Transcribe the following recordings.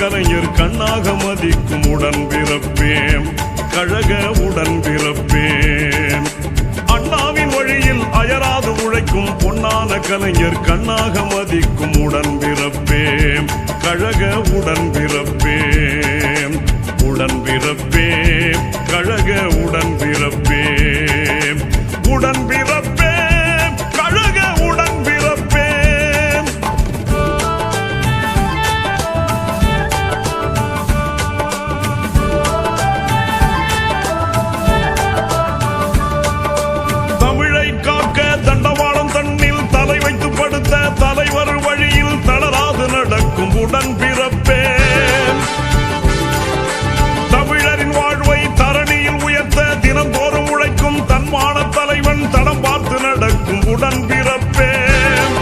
கலைஞர் கண்ணாக மதிக்கும் உடன்பிறப்பேன், கழக உடன்பிறப்பேன். அண்ணாவின் வழியில் அயராது உழைக்கும் பொன்னான கலைஞர் கண்ணாக மதிக்கும் உடன்பிறப்பேன், கழக உடன்பிறப்பேன். உடன்பிறப்பேன், கழக உடன்பிறப்பேன். உடன்பிறப்பேன், கழக உடன்பிறப்பேன். தமிழை காக்க தண்டவாளம் தன்னில் தலை வைத்து படுத்த தலைவர் வழியில் தளராது நடக்கும் உடன்பிறப்பேன். தமிழரின் வாழ்வை தரணியில் உயர்த்த தினந்தோறும் உழைக்கும் தன்மான தலைவன் தடம் பார்த்து நடக்கும் உடன்பிறப்பேன்.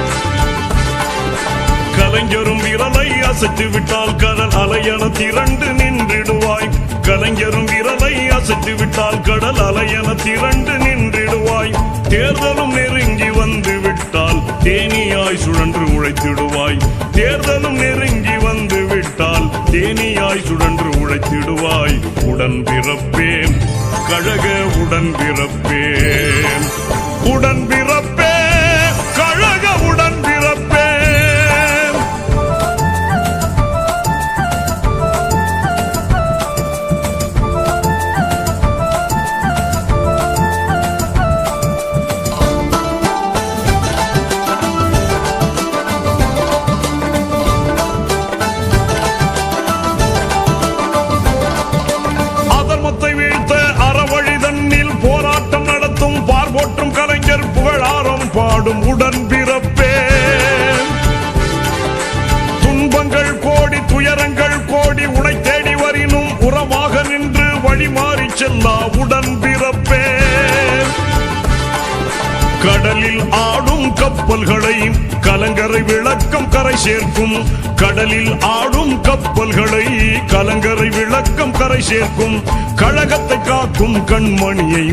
கலைஞரும் விரலை அசைத்து விட்டால் கடல் அலையென திரண்டு நின்றிடுவாய். கலைஞரும் விரலை அசைத்து விட்டால் கடல் அலையென திரண்டு நின்றிடுவாய். தேர்தலும் நெருங்கி வந்து விட்டால் தேனியாய் சுழன்று உழைத்திடுவாய். தேர்தலும் நெருங்கி வந்து விட்டால் தேனியாய் சுழன்று உழைத்திடுவாய். உடன்பிறப்பேன், கழக உடன்பிறப்பேன். உடன்பிறப்பேன், கழக உடன்பிறப்பேன். போற்றும் கலைஞர் புகழாரம் பாடும் உடன்பிறப்பேன். துன்பங்கள் கோடி துயரங்கள் கோடி உனை தேடி வரினும் உறவாக நின்று வழிமாறி செல்லா உடன்பிறப்பேன். கடலில் ஆடும் கப்பல்களை கலங்கரை விளக்கம் கரை சேர்க்கும். கடலில் ஆடும் கப்பல்களை கலங்கரை விளக்கம் கரை சேர்க்கும். கழகத்தை காக்கும் கண்மணியை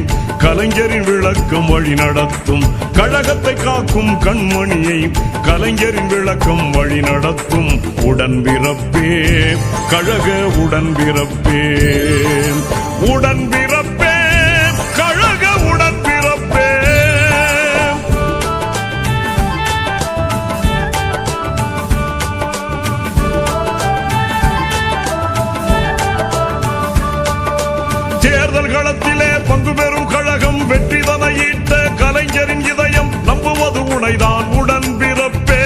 கலைஞரின் விளக்கம் வழி நடத்தும். கழகத்தை காக்கும் கண்மணியை கலைஞரின் விளக்கம் வழி நடத்தும். உடன்பிறப்பே, கழக உடன்பிறப்பே. உடன்பிறப்பே, கழக உடன்பிறப்பே. தேர்தல் களத்திலே பங்கு பெறும் கழகம் வெற்றி தனை ஈட்ட கலைஞரின் இதயம் நம்புவது உனைதான் உடன்பிறப்பே.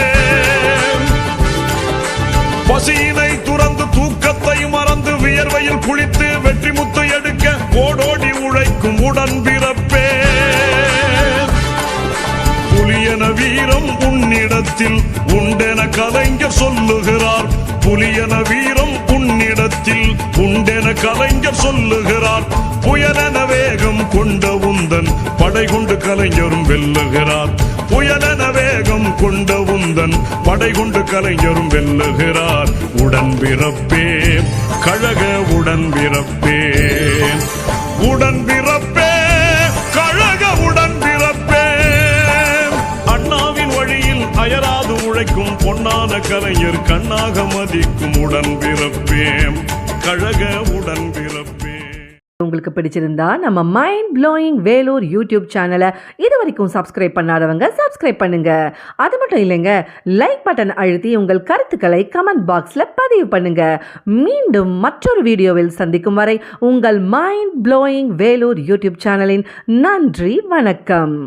பசியினை துறந்து தூக்கத்தை மறந்து வியர்வையில் குளித்து வெற்றி முத்து எடுக்க ஓடோடி உழைக்கும் உடன்பிறப்பே. புலியன வீரம் உன்னிடத்தில் உண்டென கலைஞர் சொல்லுகிறார். புலியன வீரம் உன்னிடத்தில் உண்டென கலைஞர் சொல்லுகிறார். புயலென வேகம் கொண்ட உந்தன் படை கொண்டு கலைஞரும் வெல்லுகிறார். புயலென வேகம் கொண்ட உந்தன் படை கொண்டு கலைஞரும் வெல்லுகிறார். உடன்பிறப்பே, கழக உடன்பிறப்பே. உடன்பிறப்பே, கழக உடன்பிறப்பே. அண்ணாவின் வழியில் அயராது உழைக்கும் பொன்னான கலைஞர் கண்ணாக மதிக்கும் உடன்பிறப்பேன், கழக உடன்பிறப்பேன். உங்களுக்கு பிடிச்சிருந்தா நம்ம மைண்ட் ப்ளோயிங் வேலூர் யூடியூப் சேனலை இது வரைக்கும் சப்ஸ்கிரைப் பண்ணாதவங்க சப்ஸ்கிரைப் பண்ணுங்க. அது மட்டும் இல்லைங்க, லைக் பட்டன் அழுத்தி உங்கள் கருத்துக்களை கமெண்ட் பாக்ஸ்ல பதிவு பண்ணுங்க. மீண்டும் மற்றொரு வீடியோவில் சந்திக்கும் வரை உங்கள் மைண்ட் ப்ளோயிங் வேலூர் யூடியூப் சேனலின் நன்றி, வணக்கம்.